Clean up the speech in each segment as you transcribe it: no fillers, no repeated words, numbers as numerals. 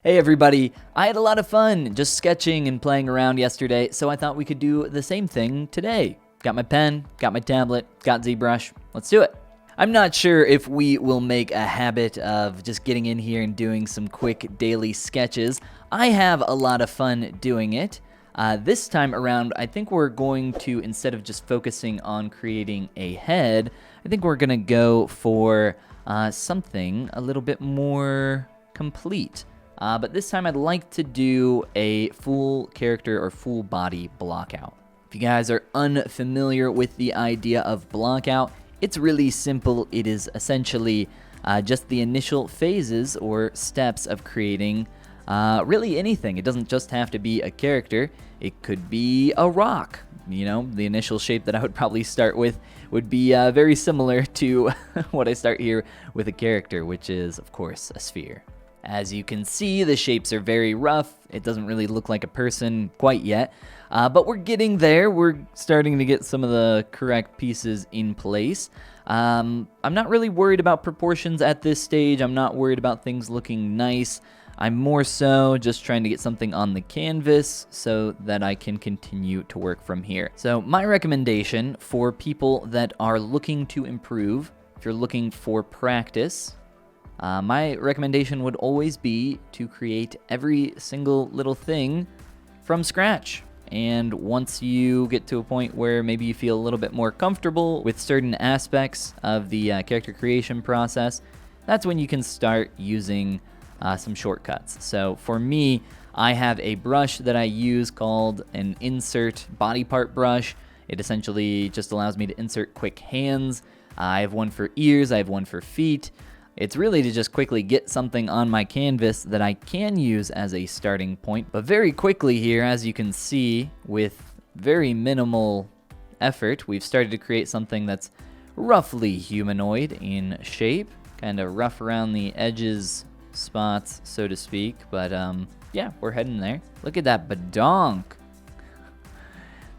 Hey everybody, I had a lot of fun just sketching and playing around yesterday, so I thought we could do the same thing today. Got my pen, got my tablet, got ZBrush, let's do it. I'm not sure if we will make a habit of just getting in here and doing some quick daily sketches. I have a lot of fun doing it. This time around, I think we're going to, instead of just focusing on creating a head, I think we're gonna go for something a little bit more complete. But this time I'd like to do a full character or full body blockout. If you guys are unfamiliar with the idea of blockout, it's really simple. It is essentially just the initial phases or steps of creating really anything. It doesn't just have to be a character. It could be a rock. You know, the initial shape that I would probably start with would be very similar to what I start here with a character, which is, of course, a sphere. As you can see, the shapes are very rough. It doesn't really look like a person quite yet, but we're getting there. We're starting to get some of the correct pieces in place. I'm not really worried about proportions at this stage. I'm not worried about things looking nice. I'm more so just trying to get something on the canvas so that I can continue to work from here. So my recommendation for people that are looking to improve, if you're looking for practice, my recommendation would always be to create every single little thing from scratch. And once you get to a point where maybe you feel a little bit more comfortable with certain aspects of the character creation process, that's when you can start using some shortcuts. So for me, I have a brush that I use called an insert body part brush. It essentially just allows me to insert quick hands. I have one for ears, I have one for feet. It's really to just quickly get something on my canvas that I can use as a starting point. But very quickly here, as you can see, with very minimal effort, we've started to create something that's roughly humanoid in shape. Kind of rough around the edges spots, so to speak. But yeah, we're heading there. Look at that badonk.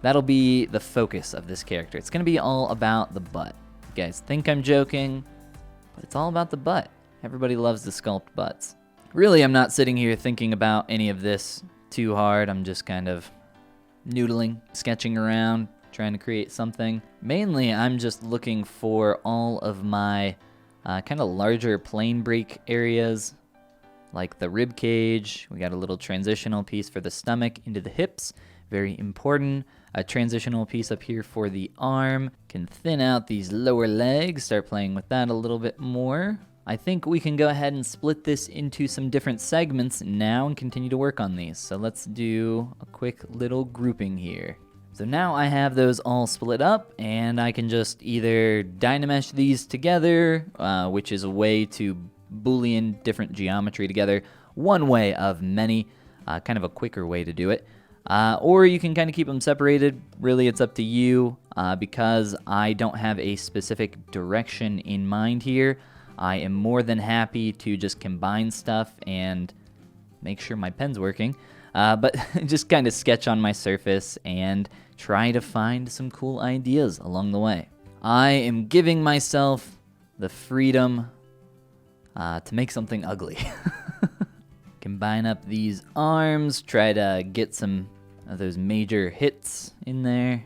That'll be the focus of this character. It's going to be all about the butt. You guys think I'm joking? But it's all about the butt. Everybody loves to sculpt butts. Really, I'm not sitting here thinking about any of this too hard. I'm just kind of noodling, sketching around, trying to create something. Mainly, I'm just looking for all of my kind of larger plane break areas, like the rib cage. We got a little transitional piece for the stomach into the hips. Very important. A transitional piece up here for the arm. Can thin out these lower legs, start playing with that a little bit more. I think we can go ahead and split this into some different segments now and continue to work on these. So let's do a quick little grouping here. So now I have those all split up, and I can just either Dynamesh these together, which is a way to Boolean different geometry together. One way of many, kind of a quicker way to do it. Or you can kind of keep them separated. Really, it's up to you. Because I don't have a specific direction in mind here, I am more than happy to just combine stuff and make sure my pen's working. But just kind of sketch on my surface and try to find some cool ideas along the way. I am giving myself the freedom to make something ugly. Combine up these arms, try to get some of those major hits in there.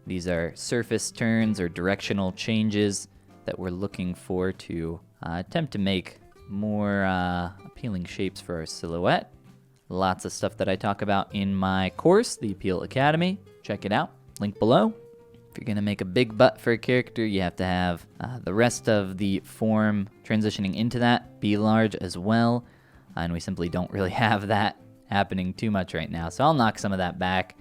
These are surface turns or directional changes that we're looking for to attempt to make more appealing shapes for our silhouette. Lots of stuff that I talk about in my course, the Appeal Academy. Check it out, link below. If you're gonna make a big butt for a character, you have to have the rest of the form transitioning into that be large as well. And we simply don't really have that happening too much right now. So I'll knock some of that back.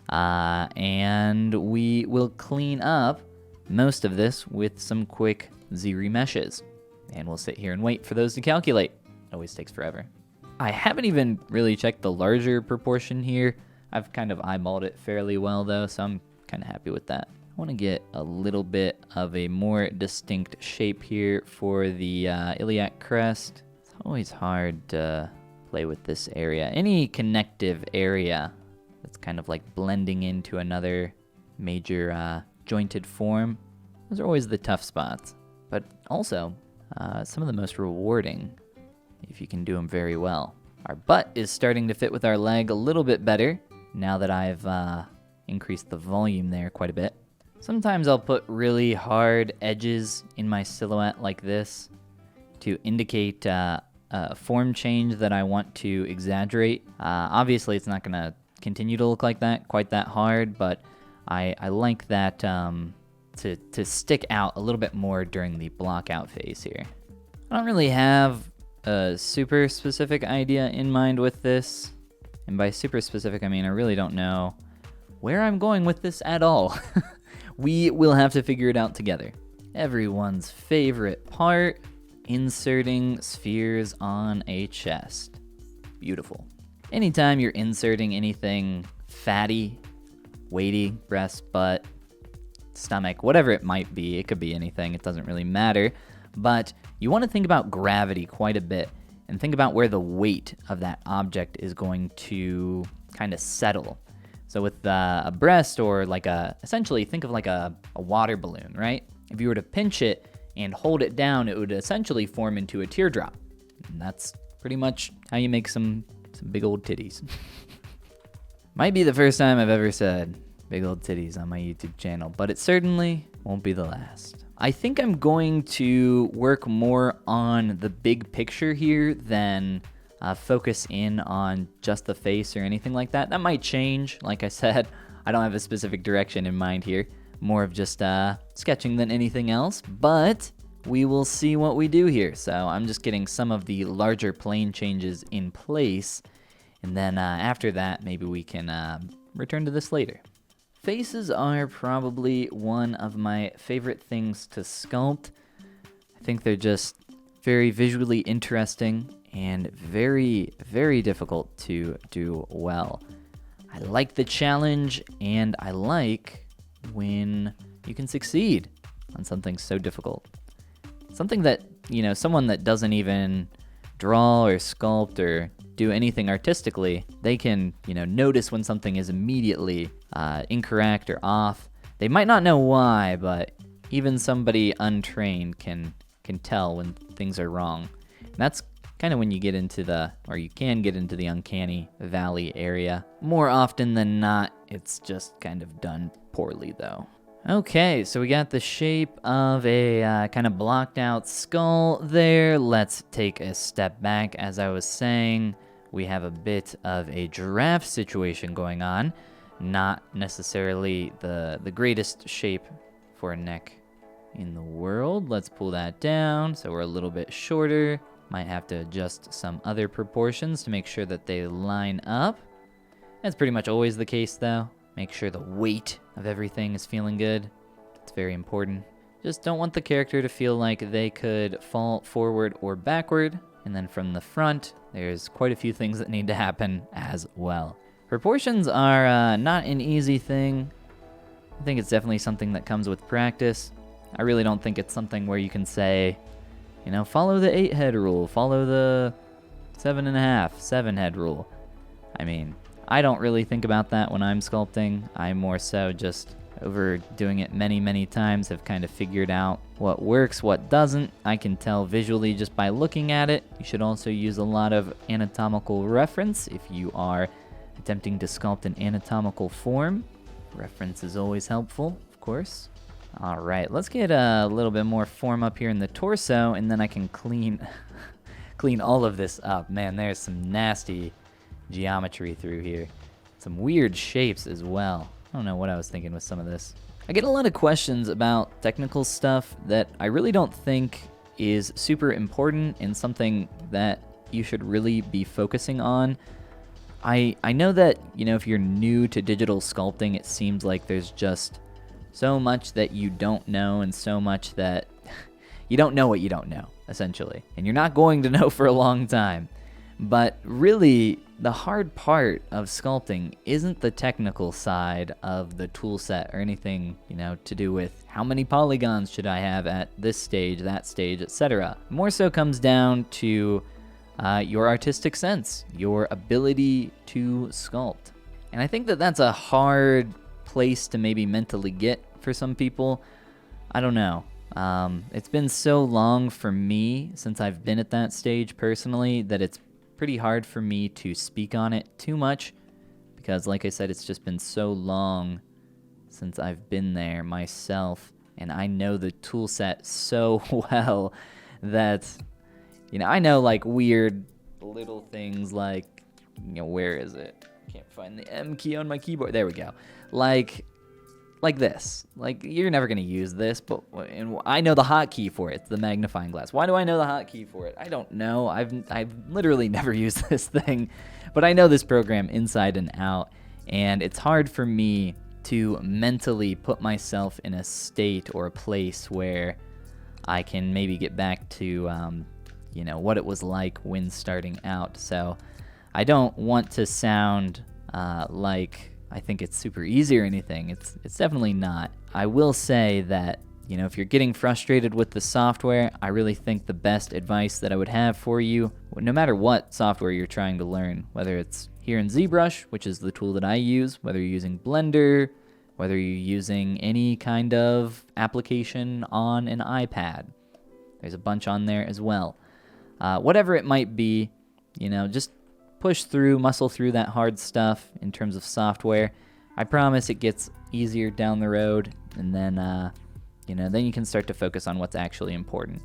And we will clean up most of this with some quick Z-remeshes. And we'll sit here and wait for those to calculate. Always takes forever. I haven't even really checked the larger proportion here. I've kind of eyeballed it fairly well though, so I'm kind of happy with that. I want to get a little bit of a more distinct shape here for the iliac crest. It's always hard to play with this area. Any connective area that's kind of like blending into another major jointed form, those are always the tough spots. But also, some of the most rewarding if you can do them very well. Our butt is starting to fit with our leg a little bit better now that I've increased the volume there quite a bit. Sometimes I'll put really hard edges in my silhouette like this to indicate a form change that I want to exaggerate. Obviously, it's not going to continue to look like that, quite that hard, but I like that to stick out a little bit more during the block out phase here. I don't really have a super specific idea in mind with this. And by super specific, I mean I really don't know where I'm going with this at all. We will have to figure it out together. Everyone's favorite part, inserting spheres on a chest. Beautiful. Anytime you're inserting anything fatty, weighty, breast, butt, stomach, whatever it might be, it could be anything, it doesn't really matter, but you want to think about gravity quite a bit and think about where the weight of that object is going to kind of settle. So with a breast, or like essentially think of like a water balloon, right? If you were to pinch it and hold it down, it would essentially form into a teardrop. And that's pretty much how you make some big old titties. Might be the first time I've ever said big old titties on my YouTube channel, but it certainly won't be the last. I think I'm going to work more on the big picture here than focus in on just the face or anything like that. That might change. Like I said, I don't have a specific direction in mind here. More of just sketching than anything else, but we will see what we do here. So I'm just getting some of the larger plane changes in place, and then after that, maybe we can return to this later. Faces are probably one of my favorite things to sculpt. I think they're just very visually interesting and very, very difficult to do well. I like the challenge, and I like when you can succeed on something so difficult. Something that, someone that doesn't even draw or sculpt or do anything artistically, they can, notice when something is immediately incorrect or off. They might not know why, but even somebody untrained can tell when things are wrong. And that's kind of when you can get into the uncanny valley area. More often than not, it's just kind of done poorly though. Okay, so we got the shape of a kind of blocked out skull there. Let's take a step back. As I was saying, we have a bit of a giraffe situation going on. Not necessarily the greatest shape for a neck in the world. Let's pull that down so we're a little bit shorter. Might have to adjust some other proportions to make sure that they line up. That's pretty much always the case though. Make sure the weight of everything is feeling good. It's very important. Just don't want the character to feel like they could fall forward or backward. And then from the front, there's quite a few things that need to happen as well. Proportions are not an easy thing. I think it's definitely something that comes with practice. I really don't think it's something where you can say, follow the 8-head rule, follow the 7.5, 7-head rule. I mean, I don't really think about that when I'm sculpting. I more so just, over doing it many, many times, have kind of figured out what works, what doesn't. I can tell visually just by looking at it. You should also use a lot of anatomical reference if you are attempting to sculpt an anatomical form. Reference is always helpful, of course. All right, let's get a little bit more form up here in the torso, and then I can clean all of this up. Man, there's some nasty geometry through here. Some weird shapes as well. I don't know what I was thinking with some of this. I get a lot of questions about technical stuff that I really don't think is super important and something that you should really be focusing on. I know that, if you're new to digital sculpting, it seems like there's just so much that you don't know, and so much that you don't know what you don't know, essentially. And you're not going to know for a long time. But really, the hard part of sculpting isn't the technical side of the tool set or anything, to do with how many polygons should I have at this stage, that stage, etc. More so comes down to your artistic sense, your ability to sculpt. And I think that that's a hard place to maybe mentally get for some people. I don't know. It's been so long for me since I've been at that stage personally that it's pretty hard for me to speak on it too much because, like I said, it's just been so long since I've been there myself, and I know the tool set so well that, you know, I know like weird little things like, you know, where is it? Can't find the M key on my keyboard. There we go. Like this. Like, you're never going to use this, but and I know the hotkey for it. It's the magnifying glass. Why do I know the hotkey for it? I don't know. I've literally never used this thing, but I know this program inside and out, and it's hard for me to mentally put myself in a state or a place where I can maybe get back to, you know, what it was like when starting out. So I don't want to sound like I think it's super easy or anything. It's definitely not. I will say that, you know, if you're getting frustrated with the software, I really think the best advice that I would have for you, no matter what software you're trying to learn, whether it's here in ZBrush, which is the tool that I use, whether you're using Blender, whether you're using any kind of application on an iPad, there's a bunch on there as well. Whatever it might be, you know, just push through, muscle through that hard stuff in terms of software. I promise it gets easier down the road, and then, you know, then you can start to focus on what's actually important,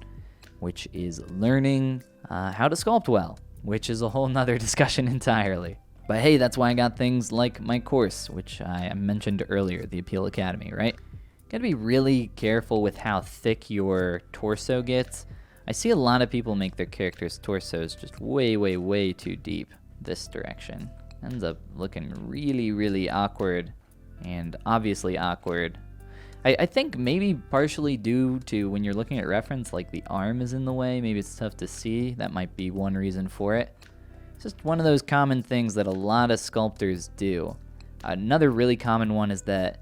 which is learning how to sculpt well, which is a whole nother discussion entirely. But hey, that's why I got things like my course, which I mentioned earlier, the Appeal Academy, right? Gotta be really careful with how thick your torso gets. I see a lot of people make their characters' torsos just way, way, way too deep this direction. Ends up looking really, really awkward, and obviously awkward. I think maybe partially due to when you're looking at reference, like the arm is in the way, maybe it's tough to see. That might be one reason for it. It's just one of those common things that a lot of sculptors do. Another really common one is that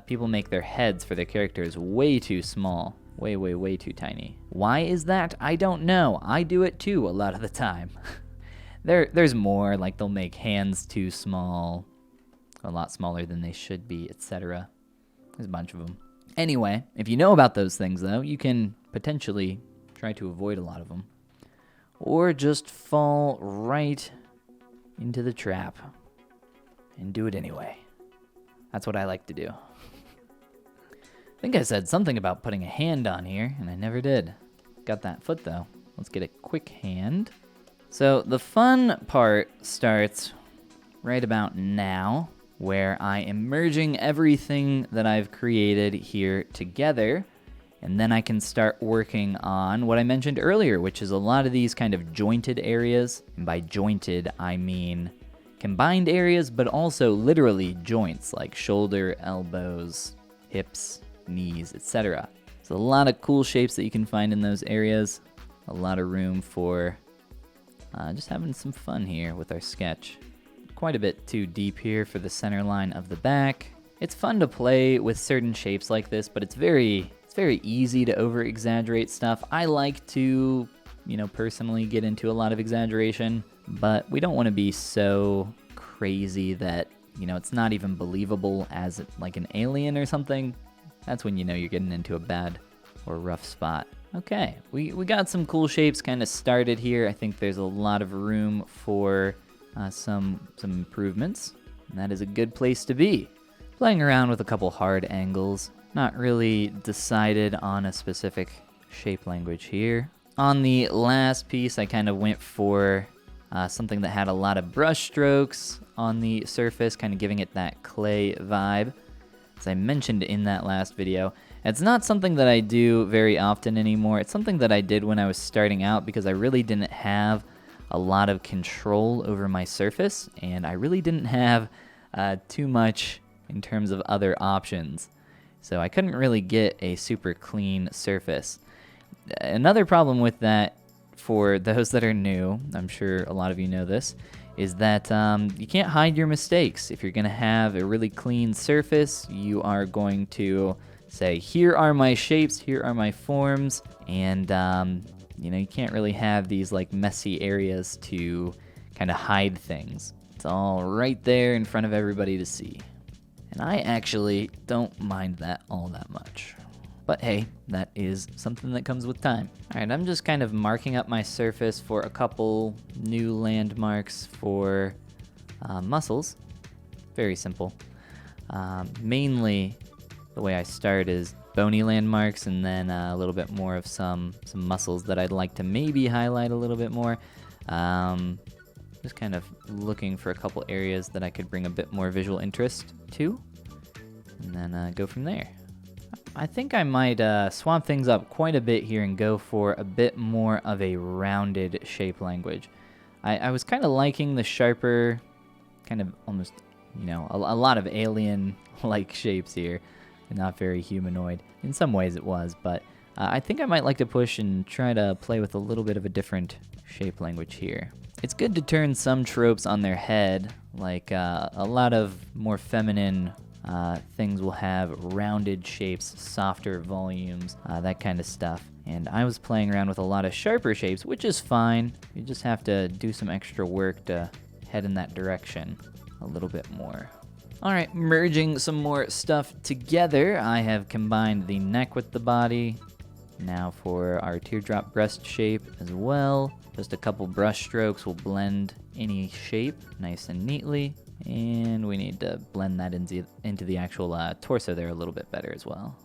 people make their heads for their characters way too small. Way, way, way too tiny. Why is that? I don't know. I do it too a lot of the time. There's more, like they'll make hands too small, a lot smaller than they should be, etc. There's a bunch of them. Anyway, if you know about those things, though, you can potentially try to avoid a lot of them. Or just fall right into the trap and do it anyway. That's what I like to do. I think I said something about putting a hand on here, and I never did. Got that foot, though. Let's get a quick hand. So the fun part starts right about now, where I am merging everything that I've created here together, and then I can start working on what I mentioned earlier, which is a lot of these kind of jointed areas. And by jointed, I mean combined areas, but also literally joints like shoulder, elbows, hips, knees, etc. So a lot of cool shapes that you can find in those areas. A lot of room for just having some fun here with our sketch. Quite a bit too deep here for the center line of the back. It's fun to play with certain shapes like this, but it's very easy to over-exaggerate stuff. I like to, you know, personally get into a lot of exaggeration, but we don't want to be so crazy that, you know, it's not even believable as like an alien or something. That's when you know you're getting into a bad or rough spot. Okay, we got some cool shapes kind of started here. I think there's a lot of room for some improvements, and that is a good place to be. Playing around with a couple hard angles, not really decided on a specific shape language here. On the last piece, I kind of went for something that had a lot of brush strokes on the surface, kind of giving it that clay vibe. As I mentioned in that last video, it's not something that I do very often anymore. It's something that I did when I was starting out because I really didn't have a lot of control over my surface, and I really didn't have too much in terms of other options. So I couldn't really get a super clean surface. Another problem with that, for those that are new, I'm sure a lot of you know this, is that you can't hide your mistakes. If you're going to have a really clean surface, you are going to say, here are my shapes, here are my forms, and you know, you can't really have these like messy areas to kind of hide things. It's all right there in front of everybody to see. And I actually don't mind that all that much. But hey, that is something that comes with time. All right, I'm just kind of marking up my surface for a couple new landmarks for muscles. Very simple. Mainly, the way I start is bony landmarks, and then a little bit more of some muscles that I'd like to maybe highlight a little bit more. Just kind of looking for a couple areas that I could bring a bit more visual interest to, and then go from there. I think I might swamp things up quite a bit here and go for a bit more of a rounded shape language. I was kind of liking the sharper, kind of almost, you know, a lot of alien-like shapes here. Not very humanoid. In some ways it was, but I think I might like to push and try to play with a little bit of a different shape language here. It's good to turn some tropes on their head, like a lot of more feminine things will have rounded shapes, softer volumes, that kind of stuff. And I was playing around with a lot of sharper shapes, which is fine. You just have to do some extra work to head in that direction a little bit more. All right, merging some more stuff together, I have combined the neck with the body. Now for our teardrop breast shape as well. Just a couple brush strokes will blend any shape nice and neatly. And we need to blend that into the actual torso there a little bit better as well.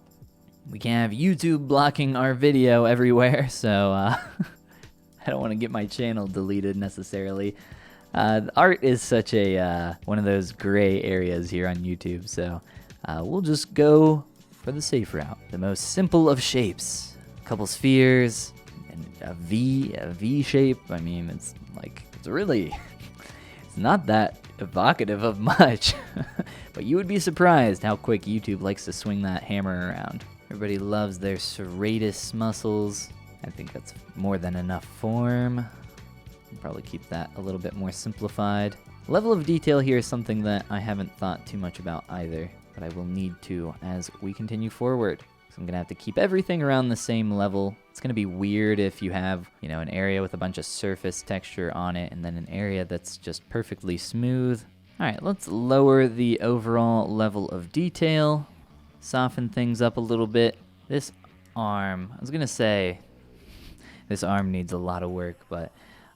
We can't have YouTube blocking our video everywhere, so I don't want to get my channel deleted necessarily. Art is such a one of those gray areas here on YouTube, so we'll just go for the safe route. The most simple of shapes. A couple spheres, and a V shape. I mean, it's really, it's not that evocative of much, but you would be surprised how quick YouTube likes to swing that hammer around. Everybody loves their serratus muscles. I think that's more than enough form. Probably keep that a little bit more simplified. Level of detail here is something that I haven't thought too much about either, but I will need to as we continue forward. So I'm gonna have to keep everything around the same level. It's gonna be weird if you have, you know, an area with a bunch of surface texture on it and then an area that's just perfectly smooth. All right, let's lower the overall level of detail, soften things up a little bit. This arm, I was gonna say, this arm needs a lot of work, but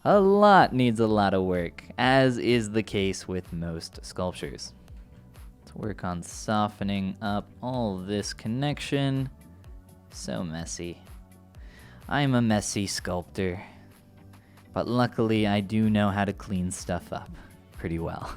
a lot needs a lot of work, as is the case with most sculptures. Let's work on softening up all this connection. So messy. I'm a messy sculptor, but luckily I do know how to clean stuff up pretty well.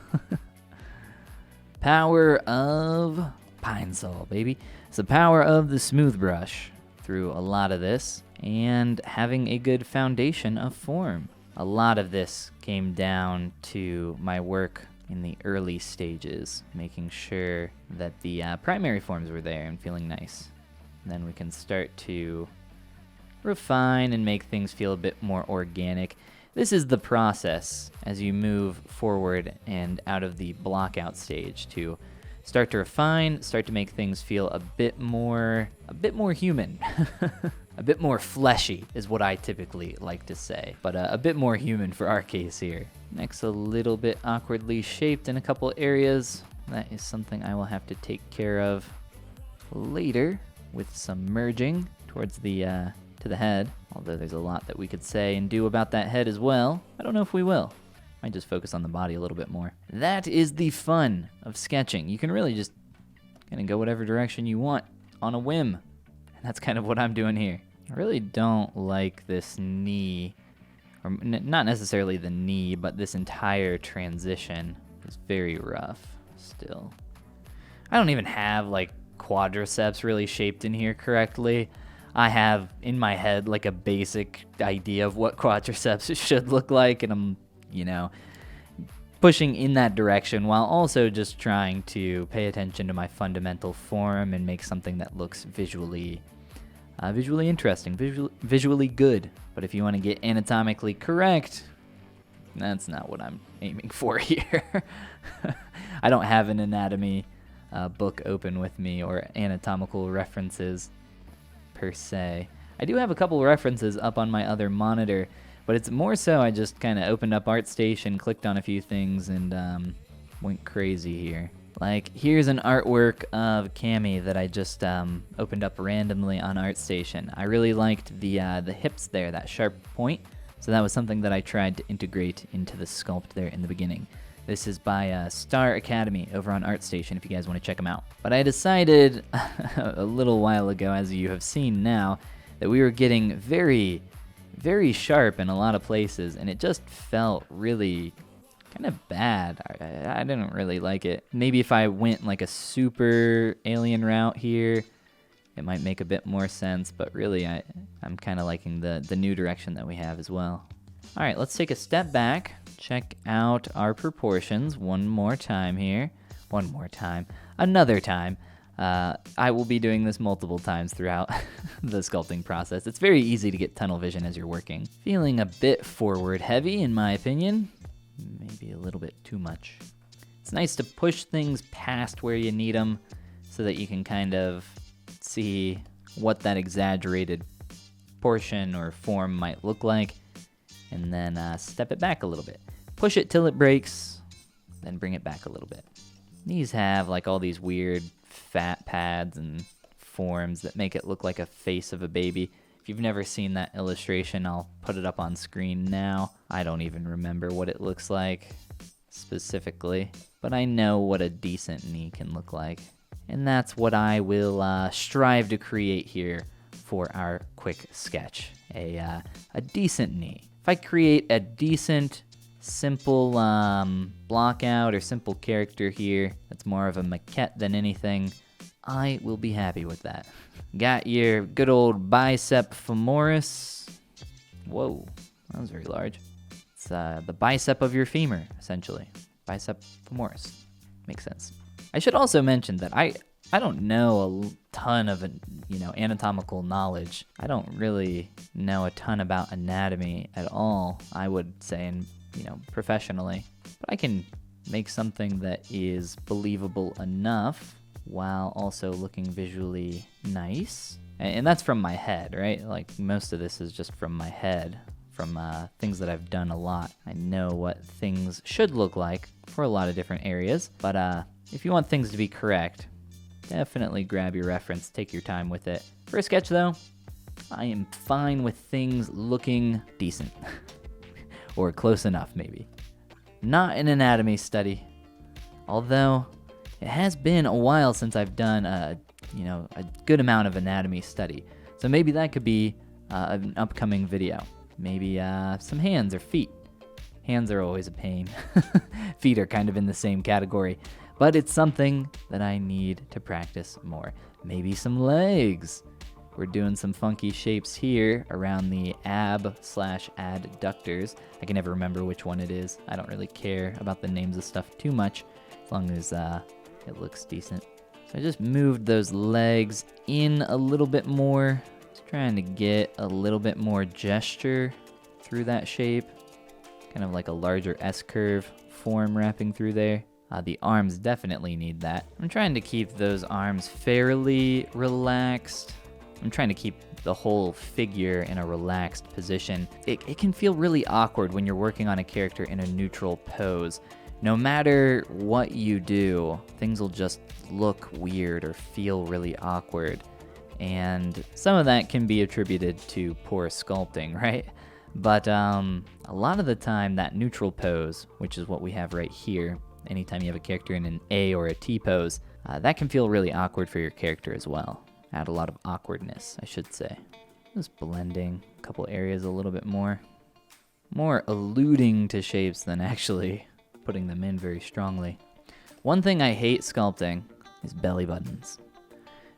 Power of Pine Sol, baby. It's the power of the smooth brush through a lot of this and having a good foundation of form. A lot of this came down to my work in the early stages, making sure that the primary forms were there and feeling nice. And then we can start to refine and make things feel a bit more organic. This is the process as you move forward and out of the blockout stage to start to refine, start to make things feel a bit more human. A bit more fleshy is what I typically like to say, but a bit more human for our case here. Next, a little bit awkwardly shaped in a couple areas. That is something I will have to take care of later with some merging towards the to the head, although there's a lot that we could say and do about that head as well. I don't know if we will. Might just focus on the body a little bit more. That is the fun of sketching. You can really just kind of go whatever direction you want on a whim. And that's kind of what I'm doing here. I really don't like this knee, or not necessarily the knee, but this entire transition is very rough still. I don't even have like quadriceps really shaped in here correctly. I have in my head like a basic idea of what quadriceps should look like, and I'm, you know, pushing in that direction while also just trying to pay attention to my fundamental form and make something that looks visually interesting, visually good. But if you want to get anatomically correct, that's not what I'm aiming for here. I don't have an anatomy book open with me or anatomical references per se. I do have a couple references up on my other monitor, but it's more so I just kind of opened up ArtStation, clicked on a few things, and went crazy here. Like, here's an artwork of Cammy that I just opened up randomly on ArtStation. I really liked the hips there, that sharp point. So that was something that I tried to integrate into the sculpt there in the beginning. This is by Star Academy over on ArtStation if you guys want to check them out. But I decided a little while ago, as you have seen now, that we were getting very, very sharp in a lot of places, and it just felt really kind of bad. I didn't really like it. Maybe if I went like a super alien route here, it might make a bit more sense, but really I'm kind of liking the new direction that we have as well. All right, let's take a step back, check out our proportions one more time here. One more time, another time. I will be doing this multiple times throughout the sculpting process. It's very easy to get tunnel vision as you're working. Feeling a bit forward heavy in my opinion. Maybe a little bit too much. It's nice to push things past where you need them so that you can kind of see what that exaggerated portion or form might look like, and then step it back a little bit. Push it till it breaks, then bring it back a little bit. These have like all these weird fat pads and forms that make it look like a face of a baby. If you've never seen that illustration, I'll put it up on screen now. I don't even remember what it looks like specifically, but I know what a decent knee can look like. And that's what I will strive to create here for our quick sketch, a decent knee. If I create a decent, simple block out or simple character here that's more of a maquette than anything, I will be happy with that. Got your good old bicep femoris. Whoa, that was very large. It's the bicep of your femur, essentially. Bicep femoris. Makes sense. I should also mention that I don't know a ton of anatomical knowledge. I don't really know a ton about anatomy at all, I would say, and professionally. But I can make something that is believable enough while also looking visually nice. And that's from my head, right? Like, most of this is just from my head, from things that I've done a lot. I know what things should look like for a lot of different areas, but if you want things to be correct, definitely grab your reference, take your time with it. For a sketch though, I am fine with things looking decent. Or close enough, maybe. Not an anatomy study, although it has been a while since I've done a good amount of anatomy study. So maybe that could be an upcoming video. Maybe some hands or feet. Hands are always a pain. Feet are kind of in the same category, but it's something that I need to practice more. Maybe some legs. We're doing some funky shapes here around the ab/adductors. I can never remember which one it is. I don't really care about the names of stuff too much, as long as it looks decent. So I just moved those legs in a little bit more. Just trying to get a little bit more gesture through that shape. Kind of like a larger S-curve form wrapping through there. The arms definitely need that. I'm trying to keep those arms fairly relaxed. I'm trying to keep the whole figure in a relaxed position. It can feel really awkward when you're working on a character in a neutral pose. No matter what you do, things will just look weird or feel really awkward. And some of that can be attributed to poor sculpting, right? But a lot of the time, that neutral pose, which is what we have right here, anytime you have a character in an A or a T pose, that can feel really awkward for your character as well. Add a lot of awkwardness, I should say. Just blending a couple areas a little bit more. More alluding to shapes than actually putting them in very strongly. One thing I hate sculpting is belly buttons.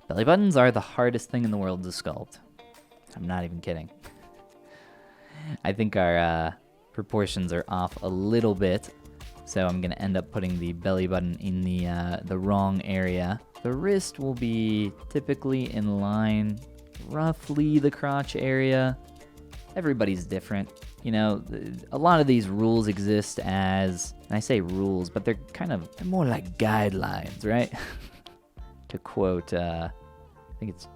Belly buttons are the hardest thing in the world to sculpt. I'm not even kidding. I think our proportions are off a little bit, so I'm gonna end up putting the belly button in the wrong area. The wrist will be typically in line, roughly the crotch area. Everybody's different. A lot of these rules exist as, and I say rules, but they're more like guidelines, right? To quote, I think it's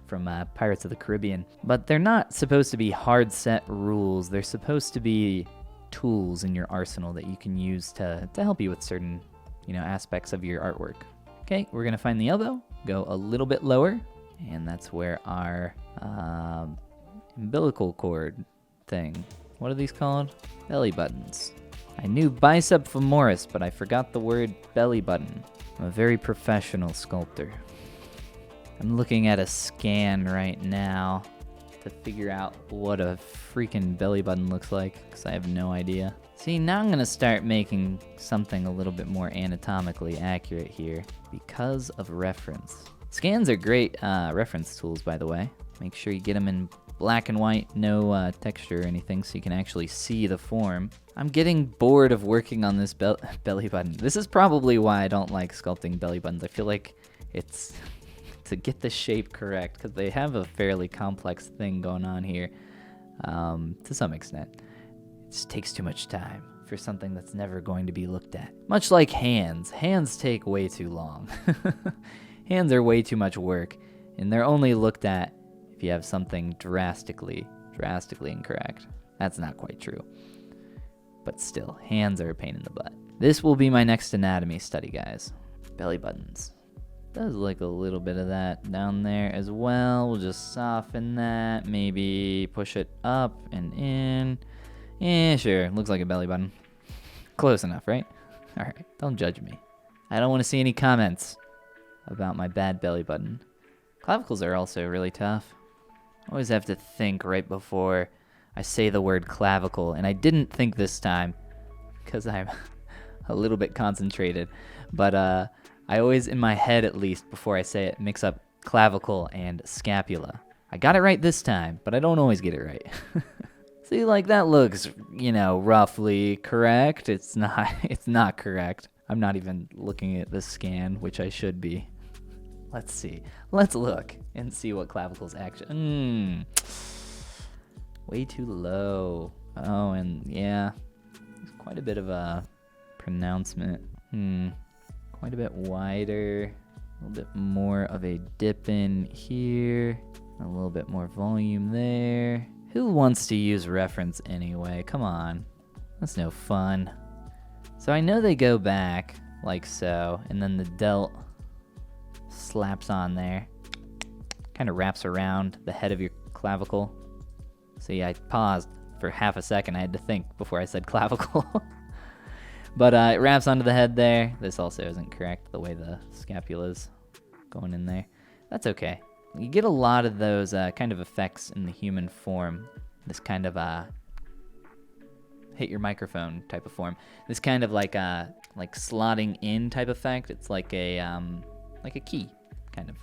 from Pirates of the Caribbean. But they're not supposed to be hard set rules. They're supposed to be tools in your arsenal that you can use to help you with certain aspects of your artwork. Okay, we're gonna find the elbow, go a little bit lower, and that's where our umbilical cord thing, what are these called? Belly buttons. I knew bicep femoris, but I forgot the word belly button. I'm a very professional sculptor. I'm looking at a scan right now to figure out what a freaking belly button looks like, because I have no idea. See, now I'm gonna start making something a little bit more anatomically accurate here because of reference. Scans are great reference tools, by the way. Make sure you get them in black and white, no texture or anything, so you can actually see the form. I'm getting bored of working on this belly button. This is probably why I don't like sculpting belly buttons. I feel like it's to get the shape correct, because they have a fairly complex thing going on here to some extent. It just takes too much time for something that's never going to be looked at. Much like hands. Hands take way too long. Hands are way too much work, and they're only looked at if you have something drastically incorrect. That's not quite true. But still, hands are a pain in the butt. This will be my next anatomy study, guys. Belly buttons. Does like a little bit of that down there as well. We'll just soften that, maybe push it up and in. Yeah, sure, looks like a belly button. Close enough, right? All right, don't judge me. I don't want to see any comments about my bad belly button. Clavicles are also really tough. I always have to think right before I say the word clavicle, and I didn't think this time because I'm a little bit concentrated. But I always, in my head at least, before I say it, mix up clavicle and scapula. I got it right this time, but I don't always get it right. See, like that looks, roughly correct. It's not correct. I'm not even looking at the scan, which I should be. Let's see. Let's look and see what clavicles actually. Way too low. Oh, and yeah, there's quite a bit of a pronouncement. Quite a bit wider. A little bit more of a dip in here. A little bit more volume there. Who wants to use reference anyway? Come on. That's no fun. So I know they go back like so, and then the delt slaps on there. Kind of wraps around the head of your clavicle. See, I paused for half a second. I had to think before I said clavicle. But it wraps onto the head there. This also isn't correct, the way the scapula's going in there. That's okay. You get a lot of those kind of effects in the human form. This kind of hit your microphone type of form. This kind of like slotting in type effect. It's like a key, kind of.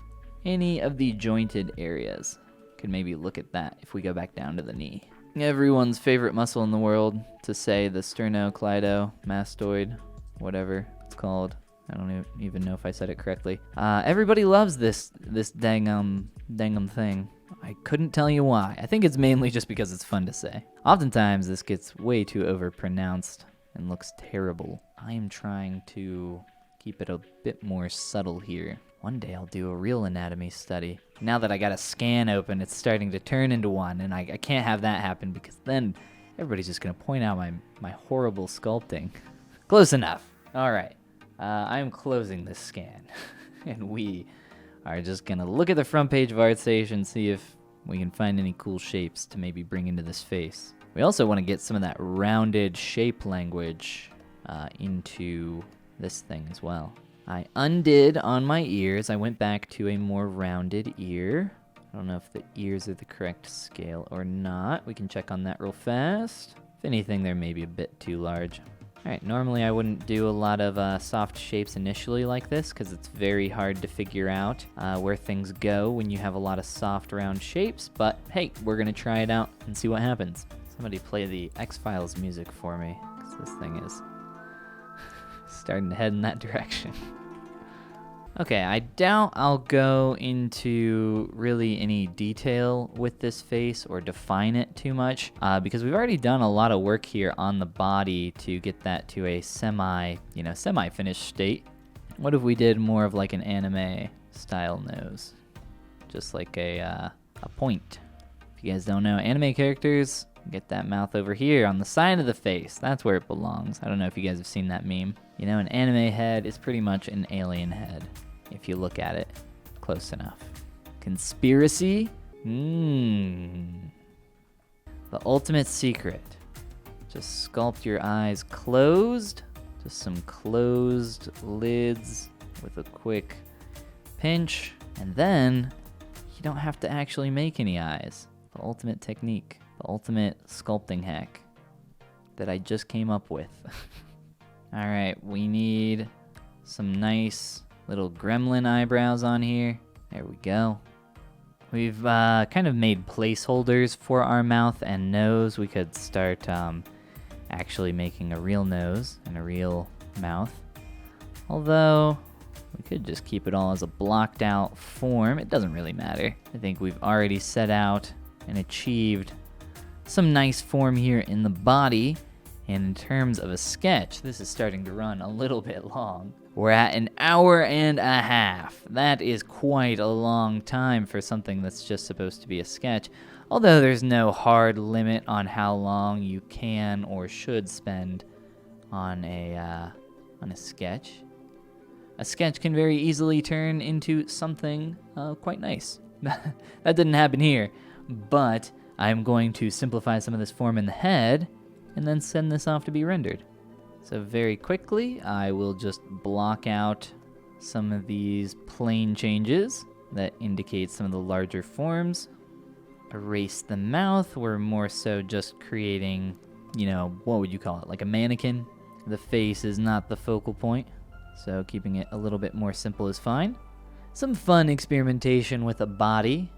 Any of the jointed areas. Could maybe look at that if we go back down to the knee. Everyone's favorite muscle in the world to say, the sternocleidomastoid, whatever it's called. I don't even know if I said it correctly. Everybody loves this dangum thing. I couldn't tell you why. I think it's mainly just because it's fun to say. Oftentimes this gets way too overpronounced and looks terrible. I am trying to keep it a bit more subtle here. One day I'll do a real anatomy study. Now that I got a scan open, it's starting to turn into one, and I can't have that happen because then everybody's just gonna point out my horrible sculpting. Close enough. All right. I am closing this scan, and we are just gonna look at the front page of ArtStation, see if we can find any cool shapes to maybe bring into this face. We also want to get some of that rounded shape language into this thing as well. I undid on my ears. I went back to a more rounded ear. I don't know if the ears are the correct scale or not. We can check on that real fast. If anything, they're maybe a bit too large. All right, normally I wouldn't do a lot of soft shapes initially like this because it's very hard to figure out where things go when you have a lot of soft round shapes, but hey, we're gonna try it out and see what happens. Somebody play the X-Files music for me, because this thing is starting to head in that direction. Okay, I doubt I'll go into really any detail with this face or define it too much because we've already done a lot of work here on the body to get that to a semi-finished state. What if we did more of like an anime style nose? Just like a point. If you guys don't know, anime characters, Get that mouth over here on the side of the face. That's where it belongs. I don't know if you guys have seen that meme. You know, an anime head is pretty much an alien head, if you look at it close enough. Conspiracy? The ultimate secret. Just sculpt your eyes closed. Just some closed lids with a quick pinch. And then you don't have to actually make any eyes. The ultimate technique. The ultimate sculpting hack that I just came up with. All right, we need some nice little gremlin eyebrows on here. There we go. We've kind of made placeholders for our mouth and nose. We could start actually making a real nose and a real mouth. Although, we could just keep it all as a blocked out form. It doesn't really matter. I think we've already set out and achieved some nice form here in the body. And in terms of a sketch, this is starting to run a little bit long. We're at 1.5 hours. That is quite a long time for something that's just supposed to be a sketch. Although there's no hard limit on how long you can or should spend on a sketch. A sketch can very easily turn into something quite nice. That didn't happen here, but I'm going to simplify some of this form in the head and then send this off to be rendered. So very quickly, I will just block out some of these plane changes that indicate some of the larger forms. Erase the mouth. We're more so just creating, you know, what would you call it? Like a mannequin. The face is not the focal point, so keeping it a little bit more simple is fine. Some fun experimentation with a body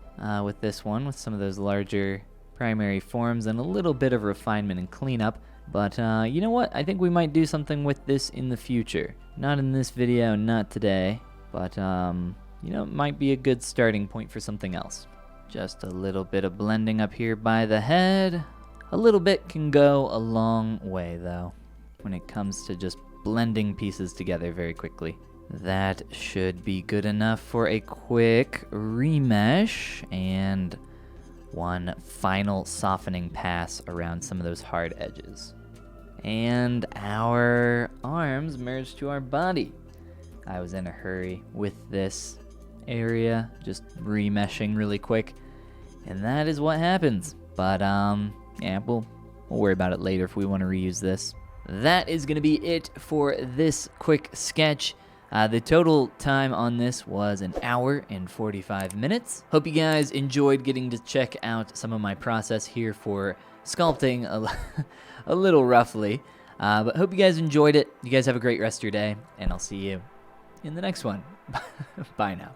with this one, with some of those larger primary forms and a little bit of refinement and cleanup. But you know what? I think we might do something with this in the future. Not in this video, not today, but you know, it might be a good starting point for something else. Just a little bit of blending up here by the head. A little bit can go a long way though, when it comes to just blending pieces together very quickly. That should be good enough for a quick remesh and one final softening pass around some of those hard edges. And our arms merge to our body. I was in a hurry with this area, just remeshing really quick, and that is what happens. But yeah, we'll worry about it later if we want to reuse this. That is going to be it for this quick sketch. The total time on this was 1 hour and 45 minutes. Hope you guys enjoyed getting to check out some of my process here for sculpting a little roughly. But hope you guys enjoyed it. You guys have a great rest of your day, and I'll see you in the next one. Bye now.